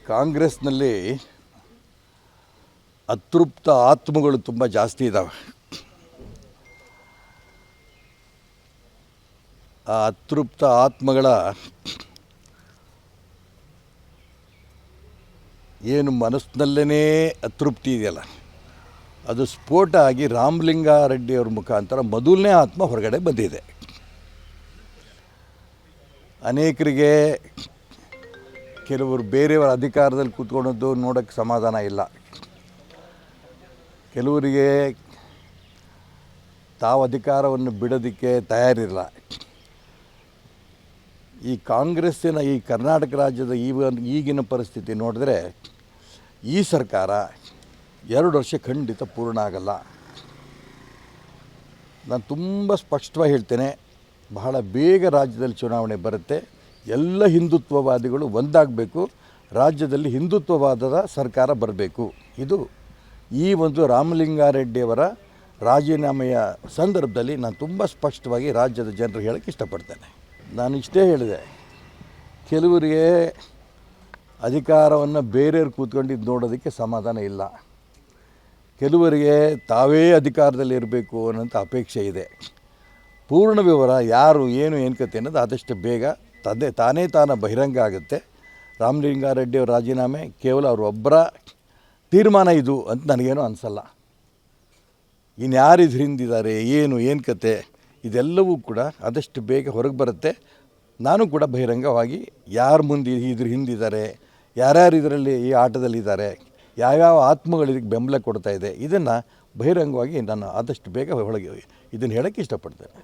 ಕಾಂಗ್ರೆಸ್ನಲ್ಲಿ ಅತೃಪ್ತ ಆತ್ಮಗಳು ತುಂಬ ಜಾಸ್ತಿ ಇದ್ದಾವೆ. ಆ ಅತೃಪ್ತ ಆತ್ಮಗಳ ಏನು ಮನಸ್ಸಿನಲ್ಲೇ ಅತೃಪ್ತಿ ಇದೆಯಲ್ಲ, ಅದು ಸ್ಫೋಟ ಆಗಿ ರಾಮಲಿಂಗಾರೆಡ್ಡಿಯವ್ರ ಮುಖಾಂತರ ಮೊದಲನೇ ಆತ್ಮ ಹೊರಗಡೆ ಬಂದಿದೆ. ಅನೇಕರಿಗೆ ಕೆಲವರು ಬೇರೆಯವರ ಅಧಿಕಾರದಲ್ಲಿ ಕೂತ್ಕೊಂಡದ್ದು ನೋಡೋಕ್ಕೆ ಸಮಾಧಾನ ಇಲ್ಲ. ಕೆಲವರಿಗೆ ತಾವು ಅಧಿಕಾರವನ್ನು ಬಿಡೋದಕ್ಕೆ ತಯಾರಿಲ್ಲ. ಈ ಕಾಂಗ್ರೆಸ್ಸಿನ ಈ ಕರ್ನಾಟಕ ರಾಜ್ಯದ ಈಗಿನ ಪರಿಸ್ಥಿತಿ ನೋಡಿದ್ರೆ ಈ ಸರ್ಕಾರ 2 ವರ್ಷ ಖಂಡಿತ ಪೂರ್ಣ ಆಗಲ್ಲ. ನಾನು ತುಂಬ ಸ್ಪಷ್ಟವಾಗಿ ಹೇಳ್ತೇನೆ, ಬಹಳ ಬೇಗ ರಾಜ್ಯದಲ್ಲಿ ಚುನಾವಣೆ ಬರುತ್ತೆ. ಎಲ್ಲ ಹಿಂದುತ್ವವಾದಿಗಳು ಒಂದಾಗಬೇಕು, ರಾಜ್ಯದಲ್ಲಿ ಹಿಂದುತ್ವವಾದದ ಸರ್ಕಾರ ಬರಬೇಕು. ಇದು ಈ ಒಂದು ರಾಮಲಿಂಗಾರೆಡ್ಡಿಯವರ ರಾಜೀನಾಮೆಯ ಸಂದರ್ಭದಲ್ಲಿ ನಾನು ತುಂಬ ಸ್ಪಷ್ಟವಾಗಿ ರಾಜ್ಯದ ಜನರಿಗೆ ಹೇಳೋಕ್ಕೆ ಇಷ್ಟಪಡ್ತೇನೆ. ನಾನು ಇಷ್ಟೇ ಹೇಳಿದೆ, ಕೆಲವರಿಗೆ ಅಧಿಕಾರವನ್ನು ಬೇರೆಯವ್ರು ಕೂತ್ಕೊಂಡಿದ್ದು ನೋಡೋದಕ್ಕೆ ಸಮಾಧಾನ ಇಲ್ಲ. ಕೆಲವರಿಗೆ ತಾವೇ ಅಧಿಕಾರದಲ್ಲಿ ಇರಬೇಕು ಅನ್ನೋಂಥ ಅಪೇಕ್ಷೆ ಇದೆ. ಪೂರ್ಣ ವಿವರ ಯಾರು ಏನು ಕತೆ ಅನ್ನೋದು ಆದಷ್ಟು ಬೇಗ ತಾನೇ ಬಹಿರಂಗ ಆಗುತ್ತೆ. ರಾಮಲಿಂಗಾರೆಡ್ಡಿಯವರ ರಾಜೀನಾಮೆ ಕೇವಲ ಅವರೊಬ್ಬರ ತೀರ್ಮಾನ ಇದು ಅಂತ ನನಗೇನು ಅನಿಸಲ್ಲ. ಇನ್ಯಾರು ಇದ್ರ ಹಿಂದಿದ್ದಾರೆ, ಏನು ಕತೆ, ಇದೆಲ್ಲವೂ ಕೂಡ ಆದಷ್ಟು ಬೇಗ ಹೊರಗೆ ಬರುತ್ತೆ. ನಾನು ಕೂಡ ಬಹಿರಂಗವಾಗಿ ಯಾರು ಮುಂದೆ ಇದ್ರ ಹಿಂದಿದ್ದಾರೆ, ಯಾರ್ಯಾರು ಇದರಲ್ಲಿ ಈ ಆಟದಲ್ಲಿದ್ದಾರೆ, ಯಾವ್ಯಾವ ಆತ್ಮಗಳು ಇದಕ್ಕೆ ಬೆಂಬಲ ಕೊಡ್ತಾ ಇದೆ, ಇದನ್ನು ಬಹಿರಂಗವಾಗಿ ನಾನು ಆದಷ್ಟು ಬೇಗ ಒಳಗೆ ಇದನ್ನು ಹೇಳೋಕ್ಕೆ ಇಷ್ಟಪಡ್ತೇನೆ.